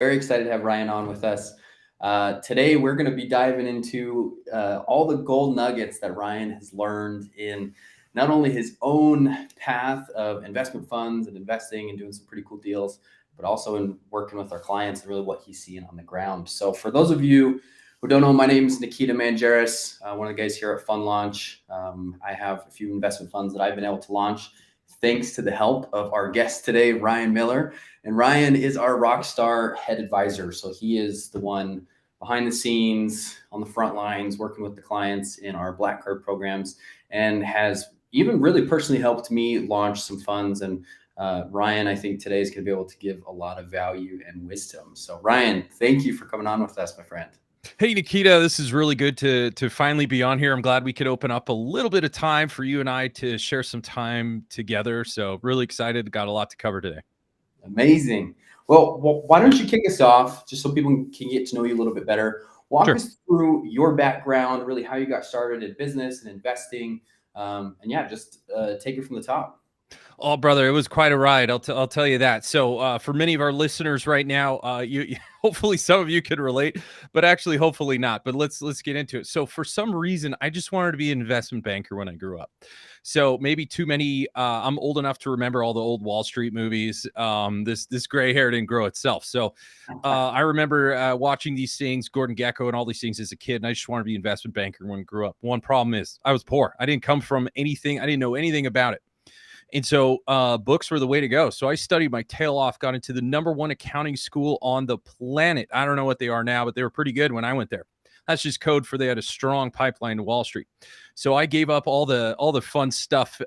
Very excited to have Ryan on with us. Today, we're going to be diving into all the gold nuggets that Ryan has learned in not only his own path of investment funds and investing and doing some pretty cool deals, but also in working with our clients and really what he's seeing on the ground. So, for those of you who don't know, my name is Nikita Mangeris, one of the guys here at Fund Launch. I have a few investment funds that I've been able to launch thanks to the help of our guest today, Ryan Miller. And Ryan is our Rockstar head advisor. So he is the one behind the scenes on the front lines, working with the clients in our Black Card programs, and has even really personally helped me launch some funds. And Ryan, I think today is going to be able to give a lot of value and wisdom. So Ryan, thank you for coming on with us, my friend. Hey, Nikita, this is really good to finally be on here. I'm glad we could open up a little bit of time for you and I to share some time together. So really excited. Got a lot to cover today. Amazing. Well, why don't you kick us off just so people can get to know you a little bit better? Walk us through your background, really how you got started in business and investing. And yeah, just take it from the top. Oh, brother, it was quite a ride. I'll tell you that. So for many of our listeners right now, you hopefully some of you could relate, but actually hopefully not. But let's get into it. So for some reason, I just wanted to be an investment banker when I grew up. So maybe too many. I'm old enough to remember all the old Wall Street movies. This gray hair didn't grow itself. So I remember watching these things, Gordon Gekko and all these things as a kid, and I just wanted to be an investment banker when I grew up. One problem is I was poor. I didn't come from anything. I didn't know anything about it. And so books were the way to go. So I studied my tail off, got into the #1 accounting school on the planet. I don't know what they are now, but they were pretty good when I went there. That's just code for they had a strong pipeline to Wall Street. So I gave up all the fun stuff,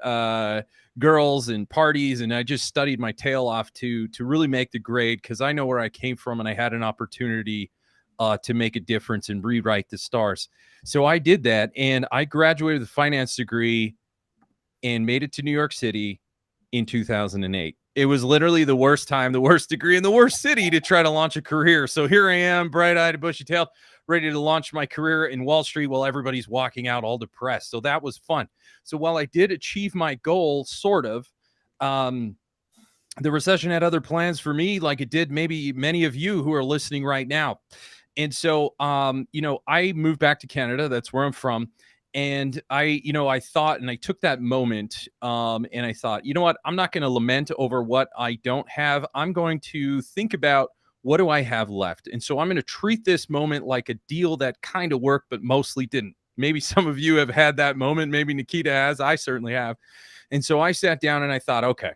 girls and parties, and I just studied my tail off to really make the grade because I know where I came from and I had an opportunity to make a difference and rewrite the stars. So I did that, and I graduated with a finance degree and made it to New York City in 2008. It was literally the worst time, the worst degree, in the worst city to try to launch a career. So here I am, bright-eyed, bushy-tailed, ready to launch my career in Wall Street while everybody's walking out all depressed. So that was fun. So while I did achieve my goal, sort of, the recession had other plans for me, like it did maybe many of you who are listening right now. And so, I moved back to Canada. That's where I'm from. And I thought, and I took that moment, and I thought, you know what? I'm not going to lament over what I don't have. I'm going to think about what do I have left. And so I'm going to treat this moment like a deal that kind of worked, but mostly didn't. Maybe some of you have had that moment. Maybe Nikita has. I certainly have. And so I sat down and I thought, okay,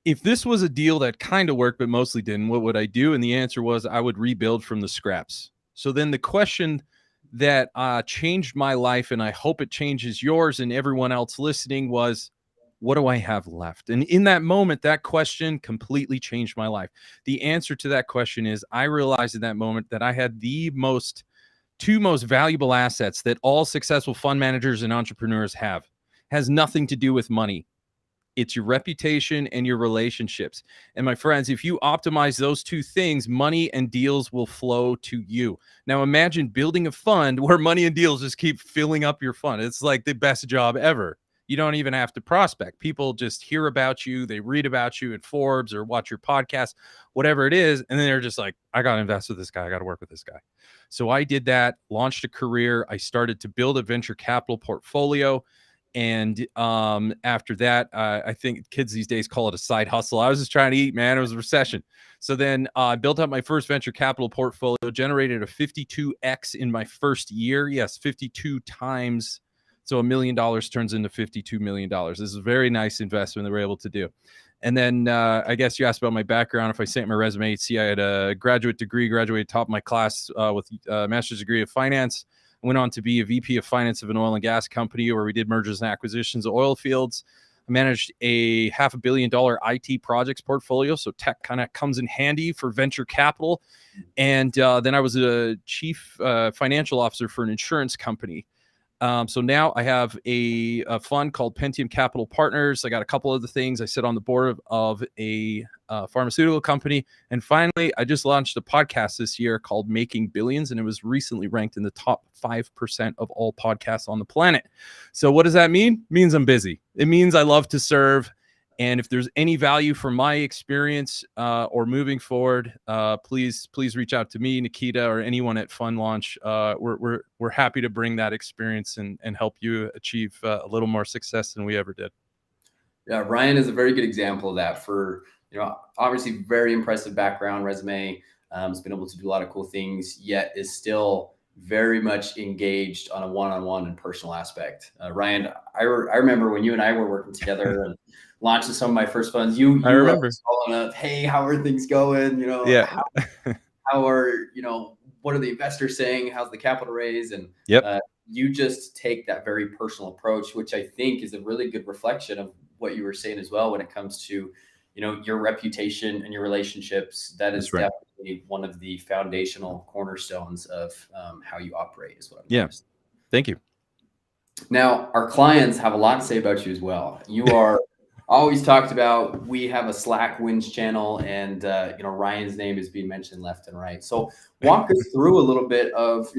if this was a deal that kind of worked, but mostly didn't, what would I do? And the answer was I would rebuild from the scraps. So then the question that changed my life, and I hope it changes yours and everyone else listening, was what do I have left? And in that moment, that question completely changed my life. The answer to that question is I realized in that moment that I had the two most valuable assets that all successful fund managers and entrepreneurs have. Has nothing to do with money. It's your reputation and your relationships. And my friends, if you optimize those two things, money and deals will flow to you. Now imagine building a fund where money and deals just keep filling up your fund. It's like the best job ever. You don't even have to prospect. People just hear about you. They read about you in Forbes or watch your podcast, whatever it is. And then they're just like, I got to invest with this guy. I got to work with this guy. So I did that, launched a career. I started to build a venture capital portfolio. And after that, I think kids these days call it a side hustle. I was just trying to eat, man. It was a recession. So then I built up my first venture capital portfolio, generated a 52x in my first year. Yes, 52 times. So $1 million turns into $52 million. This is a very nice investment that we're able to do. And then I guess you asked about my background. If I sent my resume, you'd see I had a graduate degree, graduated top of my class with a master's degree of finance. Went on to be a VP of finance of an oil and gas company where we did mergers and acquisitions of oil fields. I managed a $500 million IT projects portfolio. So tech kind of comes in handy for venture capital. And then I was a chief financial officer for an insurance company. So now I have a fund called Pentium Capital Partners. I got a couple other things. I sit on the board of a pharmaceutical company. And finally, I just launched a podcast this year called Making Billions, and it was recently ranked in the top 5% of all podcasts on the planet. So what does that mean? It means I'm busy. It means I love to serve. And if there's any value from my experience or moving forward, please reach out to me, Nikita, or anyone at Fund Launch. We're happy to bring that experience and help you achieve a little more success than we ever did. Yeah, Ryan is a very good example of that. For obviously very impressive background, resume. Has been able to do a lot of cool things, yet is still very much engaged on a one-on-one and personal aspect. Ryan, I remember when you and I were working together and launching some of my first funds. You I were remember. always following up. Hey, how are things going? Yeah. How are what are the investors saying? How's the capital raise? And Yep. you just take that very personal approach, which I think is a really good reflection of what you were saying as well when it comes to your reputation and your relationships. That is That's right. definitely one of the foundational cornerstones of how you operate, is what I've Yeah. noticed. Thank you. Now, our clients have a lot to say about you as well. You are always talked about. We have a Slack wins channel, and Ryan's name is being mentioned left and right. So walk us through a little bit of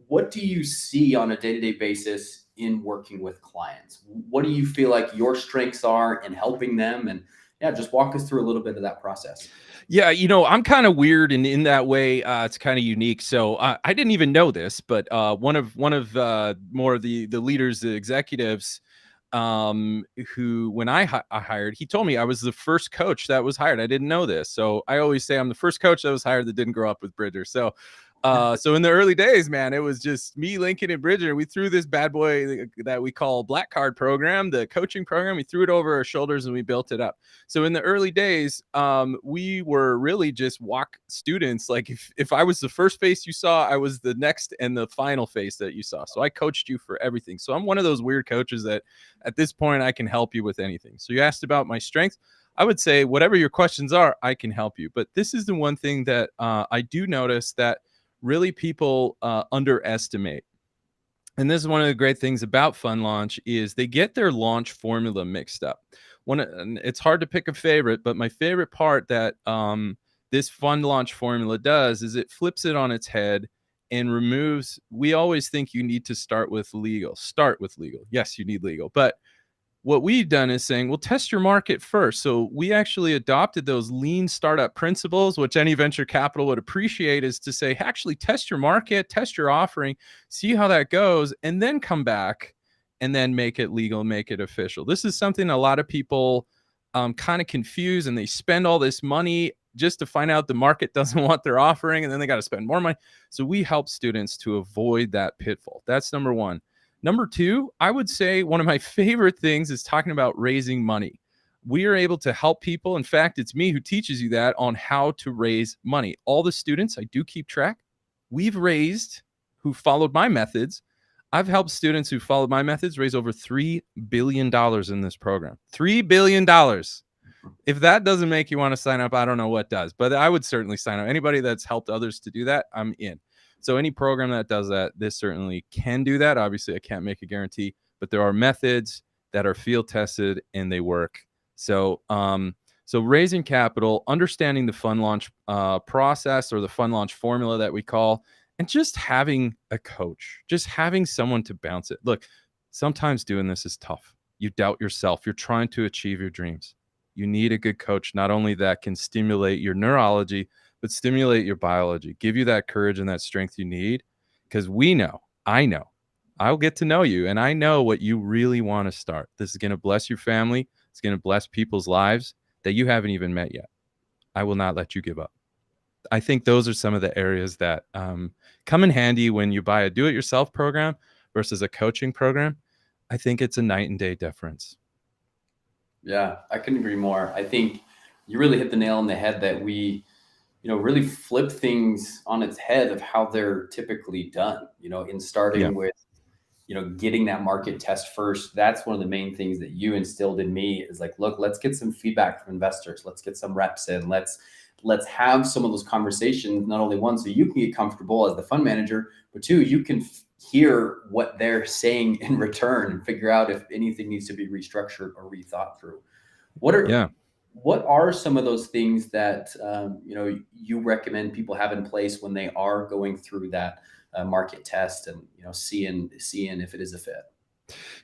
what do you see on a day-to-day basis in working with clients? What do you feel like your strengths are in helping them? And yeah, just walk us through a little bit of that process. Yeah, I'm kind of weird, and in that way, it's kind of unique. So I didn't even know this, but one of more of the leaders, the executives, who when I hired, he told me I was the first coach that was hired. I didn't know this, so I always say I'm the first coach that was hired that didn't grow up with Bridger. So so in the early days, man, it was just me, Lincoln, and Bridger. We threw this bad boy that we call Black Card program, the coaching program. We threw it over our shoulders and we built it up. So in the early days, we were really just walk students. Like if I was the first face you saw, I was the next and the final face that you saw. So I coached you for everything. So I'm one of those weird coaches that at this point I can help you with anything. So you asked about my strengths. I would say whatever your questions are, I can help you. But this is the one thing that I do notice that really people underestimate. And this is one of the great things about Fund Launch is they get their launch formula mixed up. It's hard to pick a favorite, but my favorite part that this Fund Launch formula does is it flips it on its head and removes. We always think you need to start with legal. Start with legal. Yes, you need legal, but what we've done is saying, well, test your market first. So we actually adopted those lean startup principles, which any venture capital would appreciate, is to say, actually test your market, test your offering, see how that goes, and then come back and then make it legal, make it official. This is something a lot of people kind of confuse, and they spend all this money just to find out the market doesn't want their offering, and then they got to spend more money. So we help students to avoid that pitfall. That's number one. Number two, I would say one of my favorite things is talking about raising money. We are able to help people. In fact, it's me who teaches you that on how to raise money. All the students, I do keep track, we've raised, who followed my methods. I've helped students who followed my methods raise over $3 billion in this program. $3 billion. If that doesn't make you want to sign up, I don't know what does, but I would certainly sign up. Anybody that's helped others to do that, I'm in. So any program that does that, this certainly can do that. Obviously, I can't make a guarantee, but there are methods that are field tested and they work. So, so raising capital, understanding the Fund Launch process, or the Fund Launch formula that we call, and just having a coach, just having someone to bounce it. Look, sometimes doing this is tough. You doubt yourself. You're trying to achieve your dreams. You need a good coach, not only that can stimulate your neurology, but stimulate your biology, give you that courage and that strength you need. Because I know, I'll get to know you, and I know what you really want to start. This is going to bless your family. It's going to bless people's lives that you haven't even met yet. I will not let you give up. I think those are some of the areas that come in handy when you buy a do-it-yourself program versus a coaching program. I think it's a night and day difference. Yeah, I couldn't agree more. I think you really hit the nail on the head that we really flip things on its head of how they're typically done, in starting with, getting that market test first. That's one of the main things that you instilled in me, is like, look, let's get some feedback from investors. Let's get some reps in. Let's have some of those conversations, not only one, so you can get comfortable as the fund manager, but two, you can hear what they're saying in return and figure out if anything needs to be restructured or rethought through. What are some of those things that you recommend people have in place when they are going through that market test and seeing if it is a fit?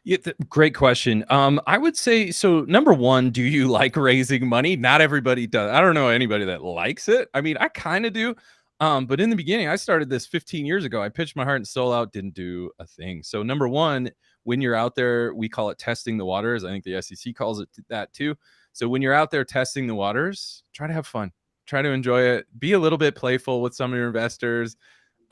Yeah, great question. I would say so. Number one, do you like raising money? Not everybody does. I don't know anybody that likes it. I mean, I kind of do. But in the beginning, I started this 15 years ago. I pitched my heart and soul out, didn't do a thing. So number one, when you're out there, we call it testing the waters. I think the SEC calls it that too. So when you're out there testing the waters, try to have fun, try to enjoy it, be a little bit playful with some of your investors.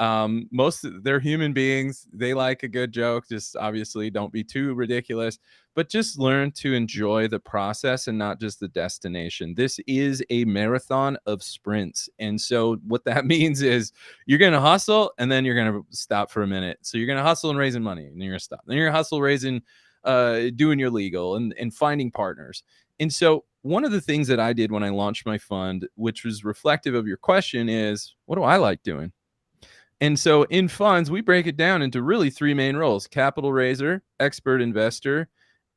They're human beings, they like a good joke, just obviously don't be too ridiculous, but just learn to enjoy the process and not just the destination. This is a marathon of sprints, and so what that means is you're going to hustle and then you're going to stop for a minute. So you're going to hustle and raising money, and you're going to stop, then you're going to hustle raising doing your legal and finding partners. And so one of the things that I did when I launched my fund, which was reflective of your question, is what do I like doing? And so in funds, we break it down into really three main roles: capital raiser, expert investor,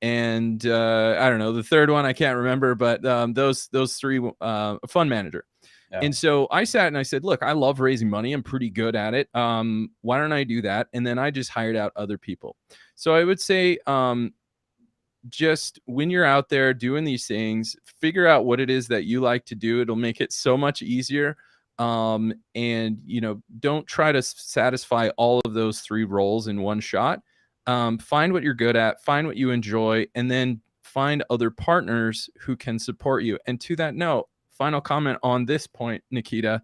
and I don't know, the third one I can't remember, but those three, fund manager. Yeah. And so I sat and I said, look, I love raising money. I'm pretty good at it. Why don't I do that? And then I just hired out other people. So I would say, just when you're out there doing these things, figure out what it is that you like to do. It'll make it so much easier. And don't try to satisfy all of those three roles in one shot. Find what you're good at, find what you enjoy, and then find other partners who can support you. And to that note, final comment on this point, Nikita,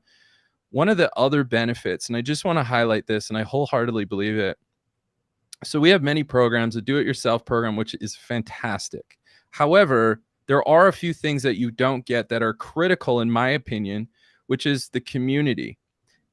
one of the other benefits, and I just want to highlight this, and I wholeheartedly believe it. So we have many programs, a do-it-yourself program, which is fantastic. However, there are a few things that you don't get that are critical, in my opinion, which is the community.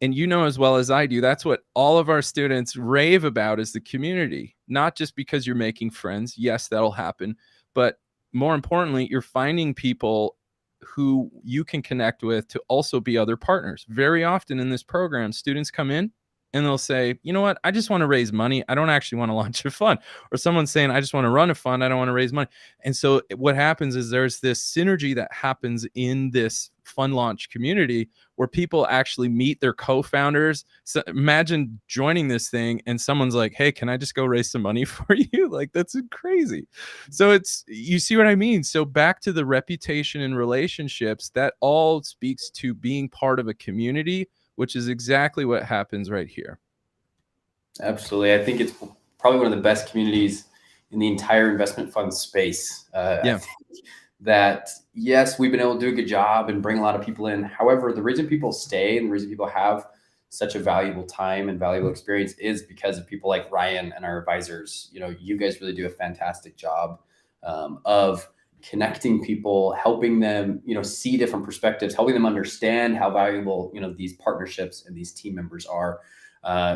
And as well as I do, that's what all of our students rave about, is the community. Not just because you're making friends. Yes, that'll happen. But more importantly, you're finding people who you can connect with to also be other partners. Very often in this program, students come in and they'll say, you know what, I just want to raise money. I don't actually want to launch a fund. Or someone's saying, I just want to run a fund. I don't want to raise money. And so what happens is there's this synergy that happens in this fund launch community where people actually meet their co-founders. So imagine joining this thing and someone's like, hey, can I just go raise some money for you? Like, that's crazy. So you see what I mean? So back to the reputation and relationships, that all speaks to being part of a community, which is exactly what happens right here. Absolutely. I think it's probably one of the best communities in the entire investment fund space. Yeah. I think that, yes, we've been able to do a good job and bring a lot of people in. However, the reason people stay and the reason people have such a valuable time and valuable experience is because of people like Ryan and our advisors. You guys really do a fantastic job of connecting people, helping them, see different perspectives, helping them understand how valuable, these partnerships and these team members are,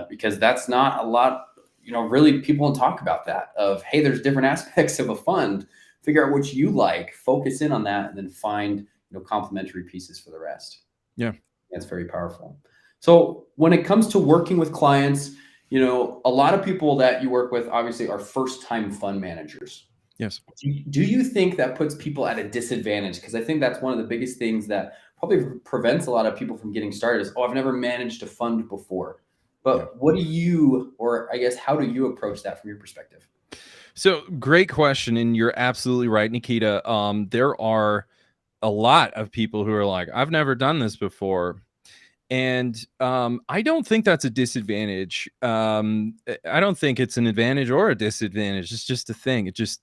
because that's not a lot, really people don't talk about that of, hey, there's different aspects of a fund, figure out what you like, focus in on that, and then find, complementary pieces for the rest. Yeah. That's very powerful. So when it comes to working with clients, a lot of people that you work with obviously are first-time fund managers. Yes. Do you think that puts people at a disadvantage? Because I think that's one of the biggest things that probably prevents a lot of people from getting started is, I've never managed a fund before. But what do you, or I guess, how do you approach that from your perspective? So great question. And you're absolutely right, Nikita. There are a lot of people who are like, I've never done this before. And I don't think that's a disadvantage. I don't think it's an advantage or a disadvantage. It's just a thing. It just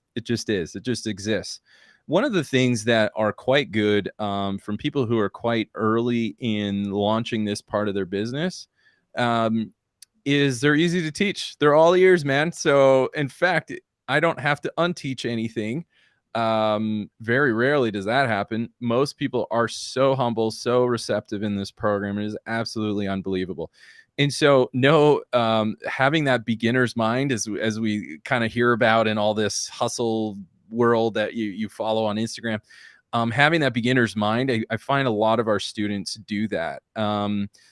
is. It just exists. One of the things that are quite good from people who are quite early in launching this part of their business is they're easy to teach. They're all ears, man. So in fact, I don't have to unteach anything. Very rarely does that happen. Most people are so humble, so receptive in this program. It is absolutely unbelievable. And so having that beginner's mind, as we kind of hear about in all this hustle world that you follow on Instagram, having that beginner's mind, I find a lot of our students do that.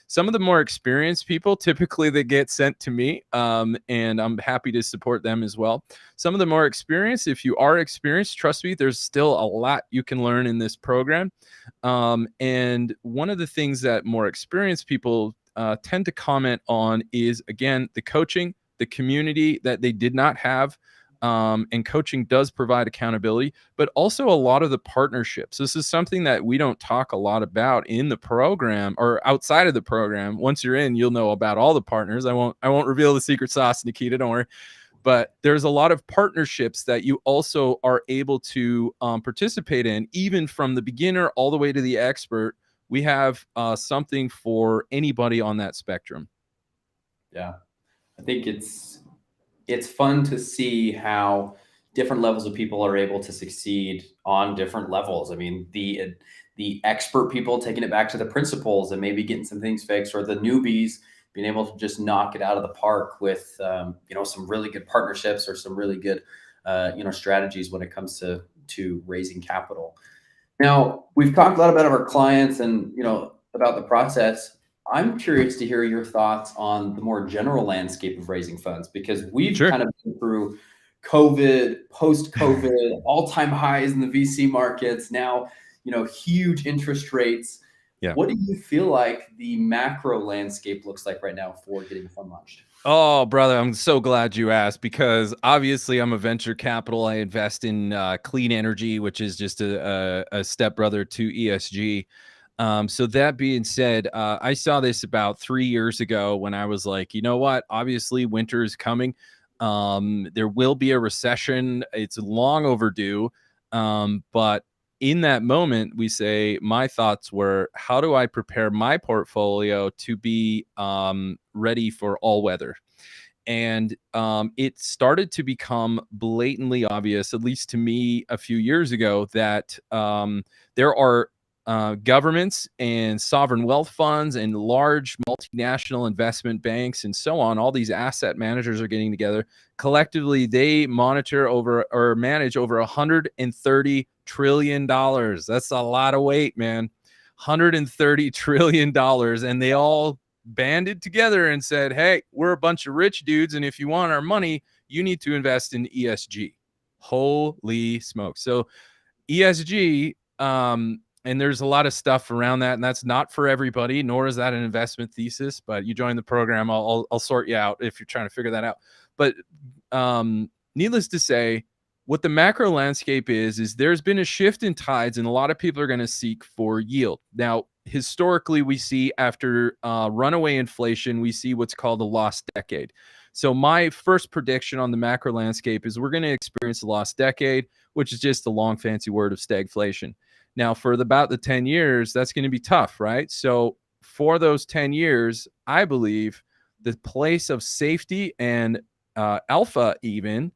Some of the more experienced people, typically they get sent to me, and I'm happy to support them as well. Some of the more experienced, if you are experienced, trust me, there's still a lot you can learn in this program. And one of the things that more experienced people tend to comment on is, again, the coaching, the community that they did not have and coaching does provide accountability, but also a lot of the partnerships. This is something that we don't talk a lot about in the program or outside of the program. Once you're in, you'll know about all the partners. I won't reveal the secret sauce, Nikita, don't worry. But there's a lot of partnerships that you also are able to participate in, even from the beginner all the way to the expert. We have something for anybody on that spectrum. Yeah, I think it's fun to see how different levels of people are able to succeed on different levels. I mean, the expert people taking it back to the principals and maybe getting some things fixed, or the newbies being able to just knock it out of the park with some really good partnerships or some really good strategies when it comes to raising capital. Now, we've talked a lot about our clients and about the process. I'm curious to hear your thoughts on the more general landscape of raising funds, because we've Sure. kind of been through COVID, post-COVID, all-time highs in the VC markets, now, huge interest rates. Yeah. What do you feel like the macro landscape looks like right now for getting a fund launched? Oh, brother, I'm so glad you asked, because obviously I'm a venture capital. I invest in clean energy, which is just a stepbrother to ESG. So that being said, I saw this about 3 years ago when I was like, you know what? Obviously, winter is coming. There will be a recession. It's long overdue. But in that moment, my thoughts were, how do I prepare my portfolio to be ready for all weather? And it started to become blatantly obvious, at least to me a few years ago, that there are governments and sovereign wealth funds and large multinational investment banks and so on. All these asset managers are getting together. Collectively, they monitor over or manage over $130 trillion. That's a lot of weight, man. $130 trillion. And they all banded together and said, hey, we're a bunch of rich dudes, and if you want our money, you need to invest in ESG. Holy smoke. So ESG, and there's a lot of stuff around that, and that's not for everybody, nor is that an investment thesis. But you join the program, I'll sort you out if you're trying to figure that out. But needless to say, what the macro landscape is there's been a shift in tides, and a lot of people are going to seek for yield. Now, historically, we see after runaway inflation, we see what's called a lost decade. So my first prediction on the macro landscape is we're going to experience a lost decade, which is just a long fancy word of stagflation. Now, for about the 10 years, that's going to be tough, right? So for those 10 years, I believe the place of safety and alpha even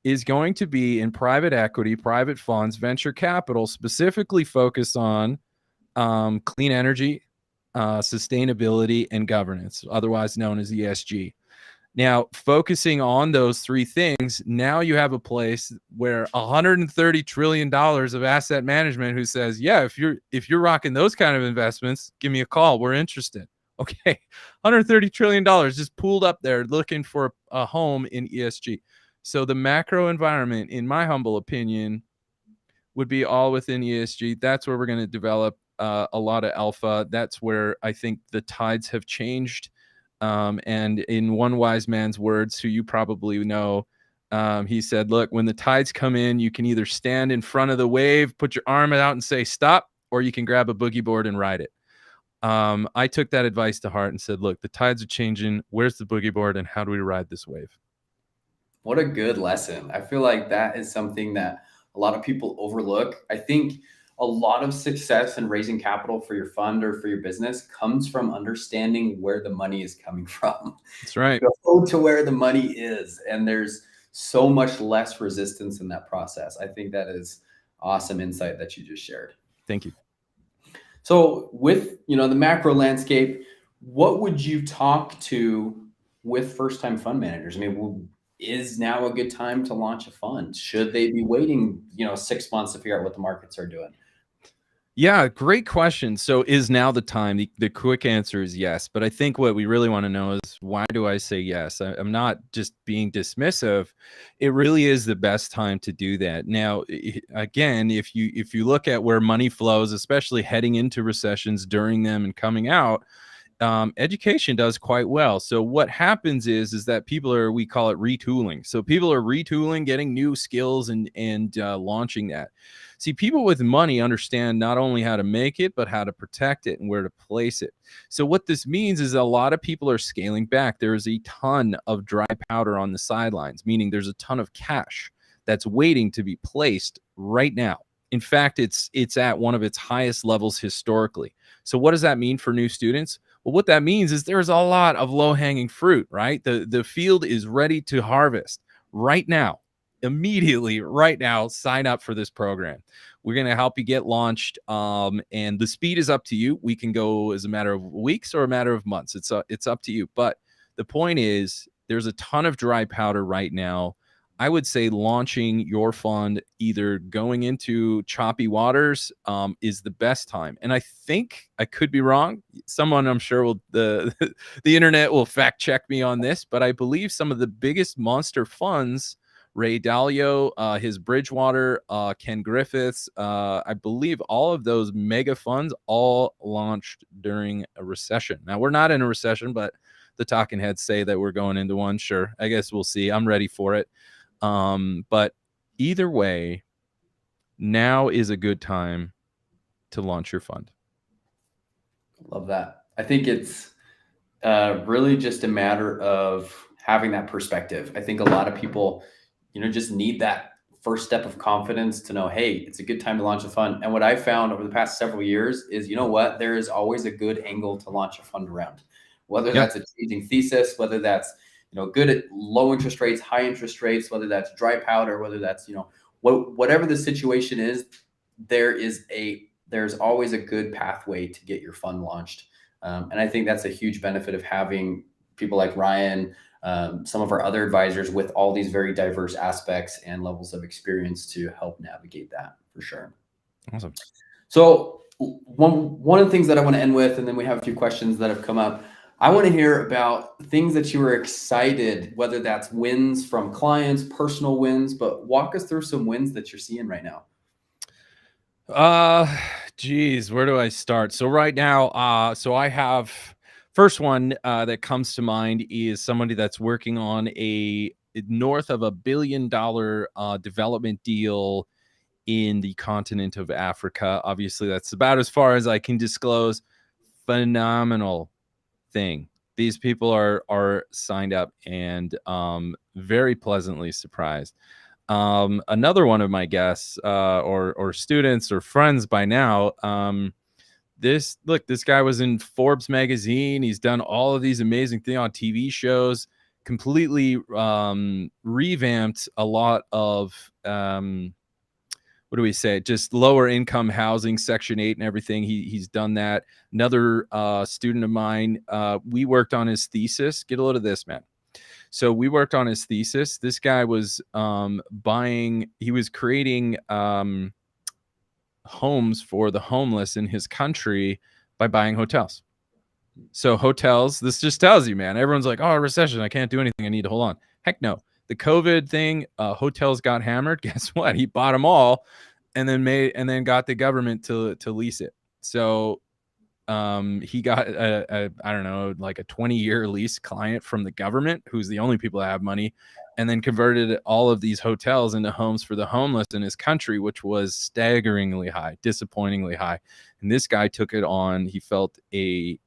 is going to be in private equity, private funds, venture capital, specifically focused on clean energy, sustainability, and governance, otherwise known as ESG. Now, focusing on those three things, now you have a place where $130 trillion of asset management who says, yeah, if you're rocking those kind of investments, give me a call. We're interested. Okay. $130 trillion just pooled up there looking for a home in ESG. So the macro environment, in my humble opinion, would be all within ESG. That's where we're going to develop a lot of alpha. That's where I think the tides have changed. And in one wise man's words, who you probably know, he said, look, when the tides come in, you can either stand in front of the wave, put your arm out and say, stop, or you can grab a boogie board and ride it. I took that advice to heart and said, look, the tides are changing. Where's the boogie board and how do we ride this wave? What a good lesson. I feel like that is something that a lot of people overlook. I think a lot of success in raising capital for your fund or for your business comes from understanding where the money is coming from. That's right. Go to where the money is. And there's so much less resistance in that process. I think that is awesome insight that you just shared. Thank you. So with, the macro landscape, what would you talk to with first-time fund managers? I mean, is now a good time to launch a fund? Should they be waiting, 6 months to figure out what the markets are doing? Yeah, great question. So is now the time? The quick answer is yes. But I think what we really want to know is, why do I say yes? I'm not just being dismissive. It really is the best time to do that. Now, again, if you look at where money flows, especially heading into recessions, during them, and coming out, education does quite well. So what happens is that people are, we call it retooling. So people are retooling, getting new skills and launching that. See, people with money understand not only how to make it, but how to protect it and where to place it. So what this means is a lot of people are scaling back. There's a ton of dry powder on the sidelines, meaning there's a ton of cash that's waiting to be placed right now. In fact, it's at one of its highest levels historically. So what does that mean for new students? Well, what that means is there's a lot of low-hanging fruit, right? The field is ready to harvest right now. Immediately, right now, sign up for this program. We're going to help you get launched, and the speed is up to you. We can go as a matter of weeks or a matter of months. It's up to you. But the point is, there's a ton of dry powder right now. I would say launching your fund, either going into choppy waters, is the best time. And I think, I could be wrong. Someone, I'm sure, will the internet will fact check me on this, but I believe some of the biggest monster funds, Ray Dalio, his Bridgewater, Ken Griffiths, I believe all of those mega funds all launched during a recession. Now, we're not in a recession, but the talking heads say that we're going into one. Sure, I guess we'll see. I'm ready for it. But either way, now is a good time to launch your fund. Love that. I think it's really just a matter of having that perspective. I think a lot of people, just need that first step of confidence to know, hey, it's a good time to launch a fund. And what I found over the past several years is, there is always a good angle to launch a fund around, whether that's a changing thesis, whether that's, good at low interest rates, high interest rates, whether that's dry powder, whether that's, whatever the situation is, there's always a good pathway to get your fund launched. And I think that's a huge benefit of having people like Ryan, some of our other advisors with all these very diverse aspects and levels of experience to help navigate that, for sure. Awesome. So one of the things that I want to end with, and then we have a few questions that have come up. I want to hear about things that you were excited, whether that's wins from clients, personal wins, but walk us through some wins that you're seeing right now. Geez, where do I start? So right now, so I have, first one that comes to mind is somebody that's working on a north of $1 billion development deal in the continent of Africa. Obviously, that's about as far as I can disclose. Phenomenal thing. These people are signed up and very pleasantly surprised. Another one of my guests or students or friends by now, this guy was in Forbes magazine. He's done all of these amazing things on TV shows, completely revamped a lot of what do we say? Just lower income housing, Section 8 and everything. He's done that. Another student of mine, we worked on his thesis. Get a load of this, man. So we worked on his thesis. This guy was he was creating homes for the homeless in his country by buying hotels. So hotels, this just tells you, man, everyone's like, oh, recession, I can't do anything, I need to hold on. Heck no. The COVID thing, hotels got hammered. Guess what? He bought them all and then got the government to lease it. So he got I don't know, like a 20-year lease client from the government, who's the only people that have money, and then converted all of these hotels into homes for the homeless in his country, which was staggeringly high, disappointingly high. And this guy took it on. He felt a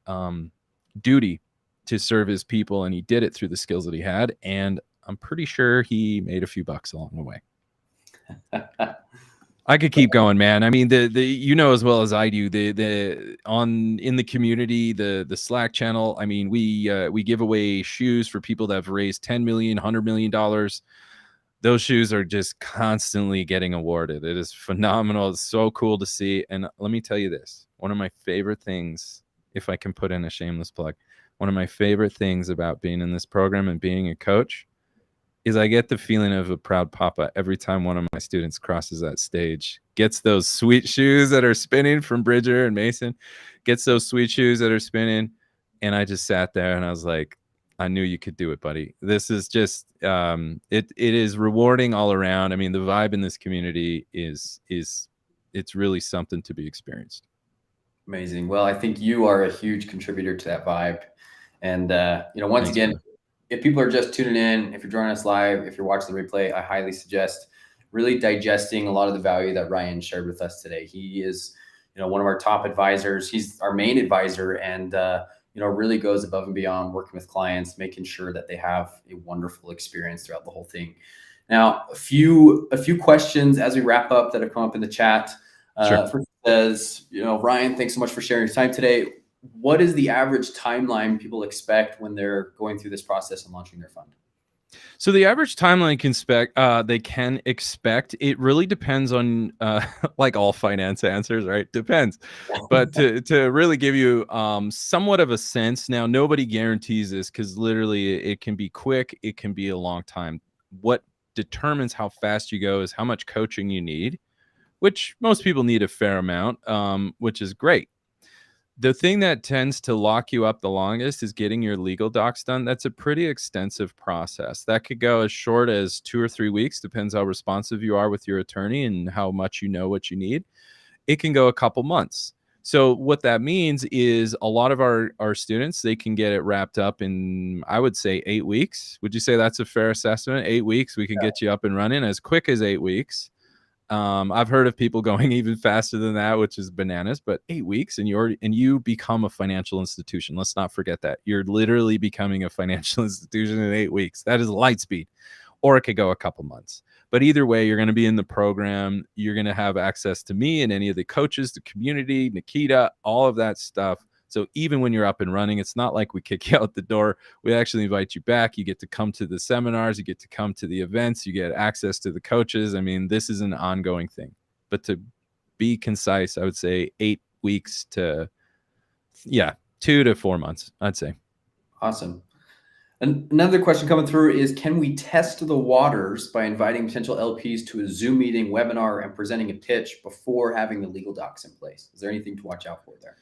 duty to serve his people, and he did it through the skills that he had. And I'm pretty sure he made a few bucks along the way. I could keep going, man. I mean, the as well as I do, in the community, the Slack channel. I mean, we give away shoes for people that have raised $10 million, $100 million. Those shoes are just constantly getting awarded. It is phenomenal. It's so cool to see. And let me tell you this, one of my favorite things, if I can put in a shameless plug, one of my favorite things about being in this program and being a coach is I get the feeling of a proud papa every time one of my students crosses that stage, gets those sweet shoes that are spinning from Bridger and Mason, gets those sweet shoes that are spinning. And I just sat there and I was like, I knew you could do it, buddy. This is just, it is rewarding all around. I mean, the vibe in this community it's really something to be experienced. Amazing. Well, I think you are a huge contributor to that vibe. And, once Thanks, again, brother. if people are just tuning in, if you're joining us live, if you're watching the replay, I highly suggest really digesting a lot of the value that Ryan shared with us today. He is, one of our top advisors. He's our main advisor, and really goes above and beyond working with clients, making sure that they have a wonderful experience throughout the whole thing. Now, a few questions as we wrap up that have come up in the chat. Sure. First says, Ryan, thanks so much for sharing your time today. What is the average timeline people expect when they're going through this process and launching their fund? So the average timeline they can expect. It really depends on like all finance answers, right? Depends. But to really give you somewhat of a sense, now nobody guarantees this because literally it can be quick, it can be a long time. What determines how fast you go is how much coaching you need, which most people need a fair amount, which is great. The thing that tends to lock you up the longest is getting your legal docs done. That's a pretty extensive process. That could go as short as 2 or 3 weeks, depends how responsive you are with your attorney and how much you know what you need. It can go a couple months. So what that means is a lot of our students, they can get it wrapped up in, I would say, 8 weeks. Would you say that's a fair assessment? 8 weeks, we can get you up and running as quick as 8 weeks. I've heard of people going even faster than that, which is bananas, but 8 weeks and you become a financial institution. Let's not forget that. You're literally becoming a financial institution in 8 weeks. That is light speed. Or it could go a couple months. But either way, you're going to be in the program. You're going to have access to me and any of the coaches, the community, Nikita, all of that stuff. So even when you're up and running, it's not like we kick you out the door. We actually invite you back. You get to come to the seminars. You get to come to the events. You get access to the coaches. I mean, this is an ongoing thing. But to be concise, I would say 8 weeks to, 2 to 4 months, I'd say. Awesome. Another question coming through is, can we test the waters by inviting potential LPs to a Zoom meeting, webinar, and presenting a pitch before having the legal docs in place? Is there anything to watch out for there?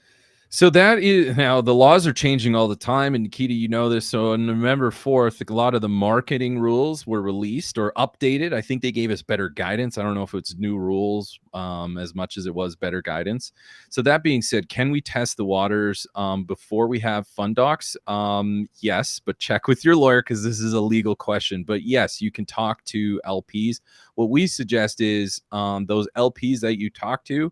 So that is, now the laws are changing all the time, and Nikita, you know this. So on November 4th, a lot of the marketing rules were released or updated. I think they gave us better guidance. I don't know if it's new rules as much as it was better guidance. So that being said, can we test the waters before we have fund docs? Yes, but check with your lawyer because this is a legal question. But yes, you can talk to LPs. What we suggest is those LPs that you talk to,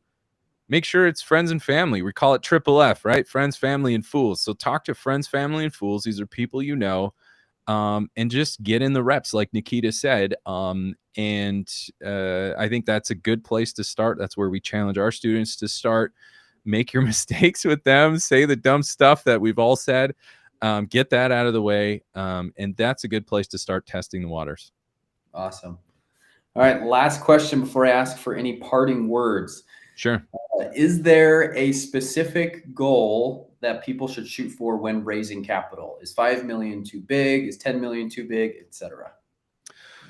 make sure it's friends and family. We call it triple F, right? Friends, family, and fools. So talk to friends, family, and fools. These are people you know, and just get in the reps, like Nikita said. I think that's a good place to start. That's where we challenge our students to start. Make your mistakes with them. Say the dumb stuff that we've all said. Get that out of the way, and that's a good place to start testing the waters. Awesome. All right, last question before I ask for any parting words. Sure. Is there a specific goal that people should shoot for when raising capital? Is 5 million too big? Is 10 million too big, etc.?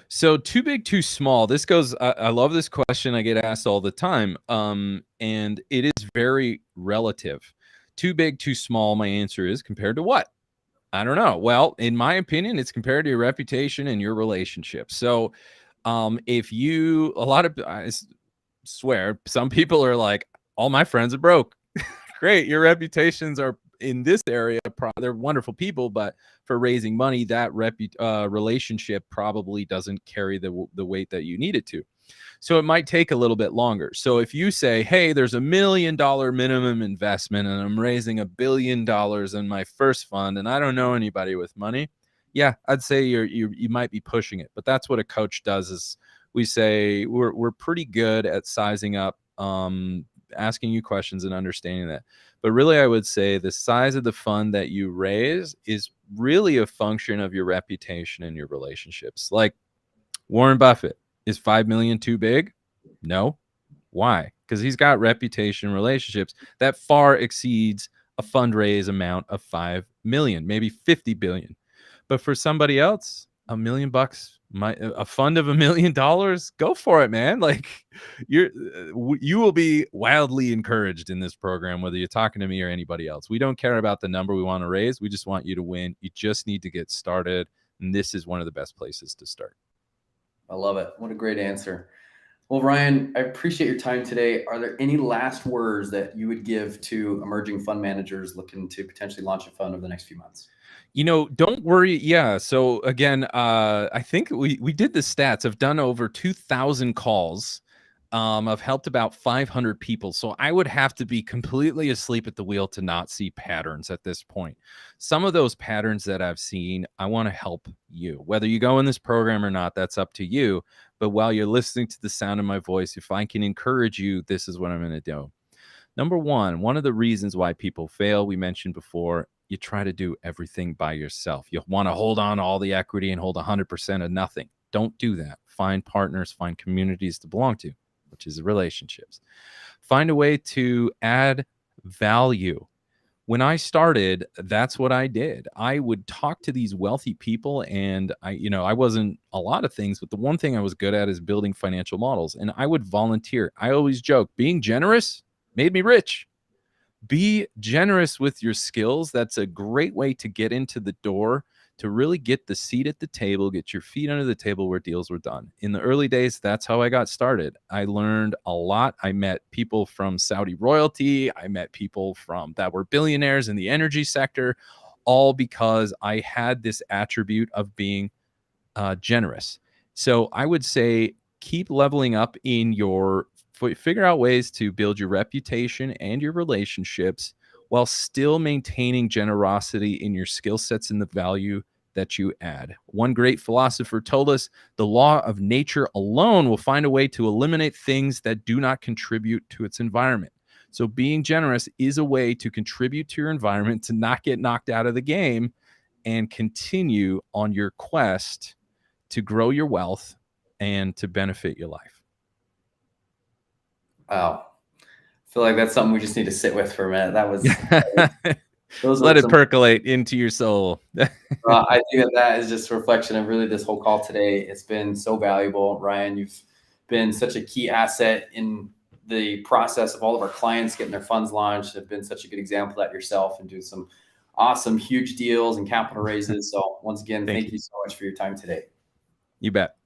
So too big, too small. This goes, I love this question. I get asked all the time. And it is very relative. Too big, too small. My answer is compared to what? I don't know. Well, in my opinion, it's compared to your reputation and your relationship. So if you, I swear, some people are like, all my friends are broke. Great. Your reputations are in this area. They're wonderful people, but for raising money, that relationship probably doesn't carry the weight that you need it to. So it might take a little bit longer. So if you say, hey, there's $1 million minimum investment and I'm raising $1 billion in my first fund and I don't know anybody with money, yeah, I'd say you might be pushing it. But that's what a coach does is we say we're pretty good at sizing up, asking you questions and understanding that. But really, I would say the size of the fund that you raise is really a function of your reputation and your relationships. Like Warren Buffett, is 5 million too big? No. Why? Because he's got reputation and relationships that far exceeds a fundraise amount of 5 million, maybe 50 billion. But for somebody else, $1 million, a fund of $1 million, go for it, man. Like you will be wildly encouraged in this program, whether you're talking to me or anybody else. We don't care about the number we want to raise. We just want you to win. You just need to get started. And this is one of the best places to start. I love it. What a great answer. Well, Ryan, I appreciate your time today. Are there any last words that you would give to emerging fund managers looking to potentially launch a fund over the next few months? Don't worry. Yeah. So again, I think we did the stats. I've done over 2,000 calls. I've helped about 500 people. So I would have to be completely asleep at the wheel to not see patterns at this point. Some of those patterns that I've seen, I want to help you. Whether you go in this program or not, that's up to you. But while you're listening to the sound of my voice, if I can encourage you, this is what I'm going to do. Number one of the reasons why people fail, we mentioned before, you try to do everything by yourself. You want to hold on to all the equity and hold 100% of nothing. Don't do that. Find partners, find communities to belong to, which is relationships. Find a way to add value. When I started, that's what I did. I would talk to these wealthy people, and I wasn't a lot of things, but the one thing I was good at is building financial models, and I would volunteer. I always joke, being generous made me rich. Be generous with your skills. That's a great way to get into the door, to really get the seat at the table, get your feet under the table where deals were done. In the early days, that's how I got started. I learned a lot. I met people from Saudi royalty. I met people that were billionaires in the energy sector, all because I had this attribute of being generous. So I would say keep leveling up in figure out ways to build your reputation and your relationships while still maintaining generosity in your skill sets and the value that you add. One great philosopher told us the law of nature alone will find a way to eliminate things that do not contribute to its environment. So being generous is a way to contribute to your environment, to not get knocked out of the game, and continue on your quest to grow your wealth and to benefit your life. Wow. I feel like that's something we just need to sit with for a minute. Let it percolate into your soul. I think that is just a reflection of really this whole call today. It's been so valuable. Ryan, you've been such a key asset in the process of all of our clients getting their funds launched. Have been such a good example of that yourself and doing some awesome, huge deals and capital raises. So once again, thank you so much for your time today. You bet.